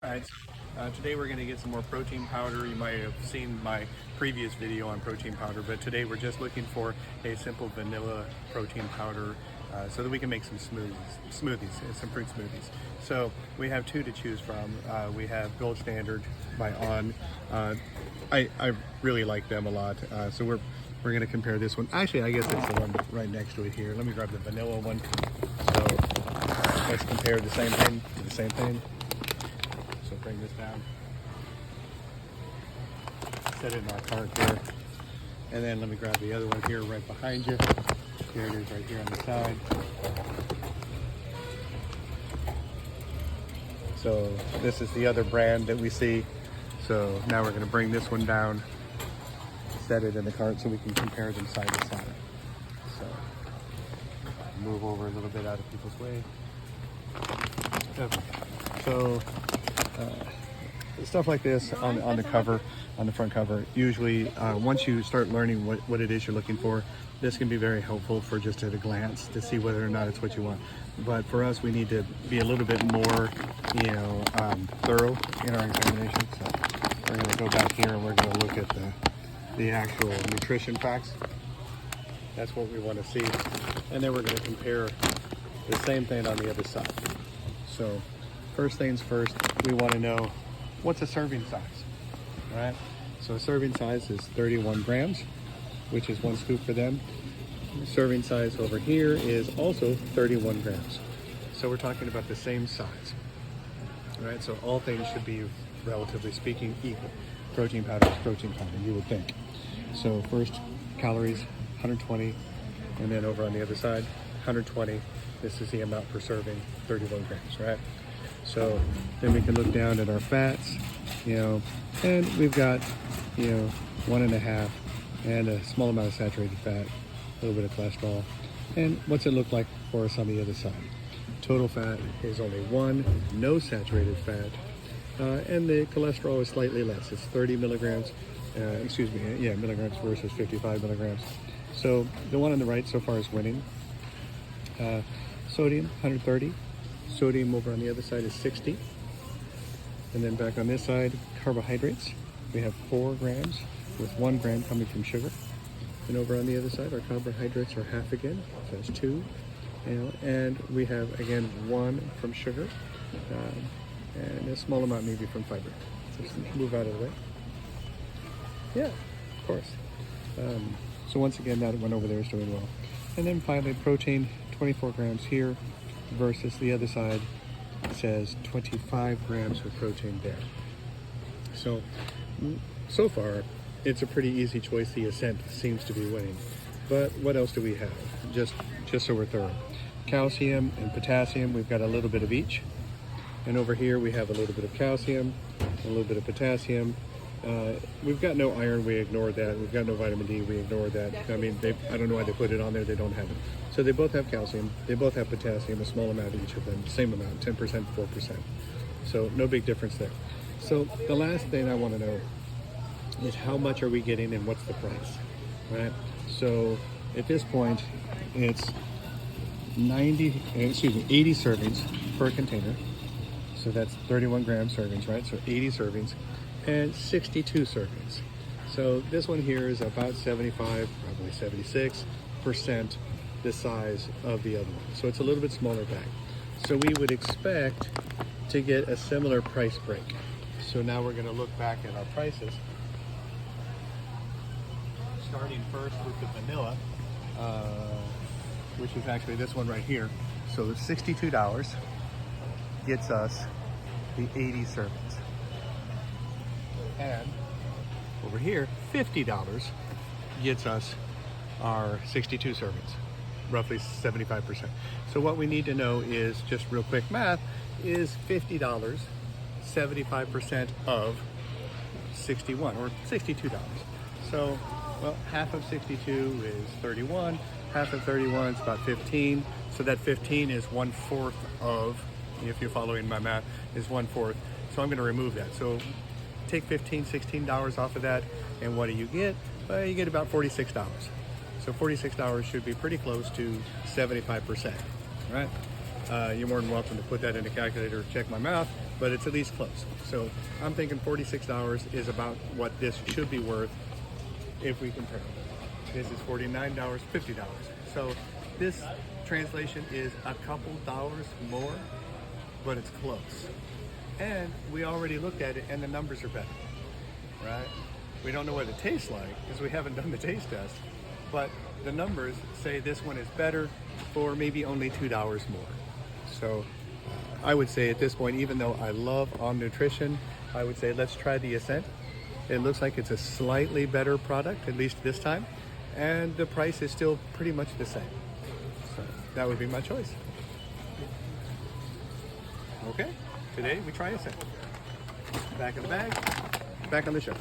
Alright, today we're going to get some more protein powder. You might have seen my previous video on protein powder, but today we're just looking for a simple vanilla protein powder so that we can make some smoothies, some fruit smoothies. So we have two to choose from. We have Gold Standard by On. I really like them a lot, so we're going to compare this one. Actually, I guess it's the one right next to it here. Let me grab the vanilla one. So let's compare the same thing to the same thing. So bring this down, set it in our cart here, and then let me grab the other one here right behind you. Here it is right here on the side. So this is the other brand that we see. So now we're going to bring this one down, set it in the cart so we can compare them side to side. So move over a little bit out of people's way. Okay. So stuff like this on the cover, on the front cover, usually once you start learning what it is you're looking for, this can be very helpful for just at a glance to see whether or not it's what you want. But for us, we need to be a little bit more, thorough in our examination. So we're going to go back here and we're going to look at the actual nutrition facts. That's what we want to see. And then we're going to compare the same thing on the other side. So first things first, we want to know what's a serving size, right? So a serving size is 31 grams, which is 1 scoop for them. The serving size over here is also 31 grams. So we're talking about the same size, right? So all things should be, relatively speaking, equal. Protein powder is protein powder, you would think. So first, calories, 120, and then over on the other side, 120. This is the amount per serving, 31 grams, right? So then we can look down at our fats, and we've got, 1.5 and a small amount of saturated fat, a little bit of cholesterol. And what's it look like for us on the other side? Total fat is only 1, no saturated fat, and the cholesterol is slightly less. It's 30 milligrams, milligrams versus 55 milligrams. So the one on the right so far is winning. Sodium, 130. Sodium over on the other side is 60. And then back on this side, carbohydrates. We have 4 grams with 1 gram coming from sugar. And over on the other side, our carbohydrates are half again, so that's 2. And we have, again, 1 from sugar, and a small amount maybe from fiber. So just move out of the way. Yeah, of course. So once again, that one over there is doing well. And then finally, protein, 24 grams here, versus the other side says 25 grams of protein there. So far, it's a pretty easy choice. The Ascent seems to be winning. But what else do we have? Just so we're thorough. Calcium and potassium, we've got a little bit of each. And over here we have a little bit of calcium, a little bit of potassium. We've got no iron, we ignored that. We've got no vitamin D, we ignored that. I mean, I don't know why they put it on there, they don't have it. So they both have calcium, they both have potassium, a small amount each of them, same amount, 10%, 4%. So no big difference there. So the last thing I want to know is how much are we getting and what's the price, right? So at this point, it's 80 servings per container. So that's 31 gram servings, right? So 80 servings and 62 servings. So this one here is about 75, probably 76% the size of the other one. So it's a little bit smaller bag. So we would expect to get a similar price break. So now we're going to look back at our prices. Starting first with the vanilla, which is actually this one right here. So the $62 gets us the 80 servings. And over here, $50 gets us our 62 servings, roughly 75%. So what we need to know is, just real quick math, is $50 75% of 61 or $62. So, well, half of 62 is 31, half of 31 is about 15. So that 15 is 1/4 of, if you're following my math, is 1/4. So I'm going to remove that. So take $15, $16 off of that, and what do you get? Well, you get about $46. So $46 should be pretty close to 75%, right? you're more than welcome to put that in a calculator or check my math, but it's at least close. So I'm thinking $46 is about what this should be worth if we compare. This is $49, $50. So this translation is a couple dollars more, but it's close. And we already looked at it and the numbers are better, right? We don't know what it tastes like because we haven't done the taste test, but the numbers say this one is better for maybe only $2 more. So I would say at this point, even though I love Om Nutrition, I would say let's try the Ascent. It looks like it's a slightly better product, at least this time, and the price is still pretty much the same. So that would be my choice. Okay, today we try Ascent. Back in the bag, back on the shelf.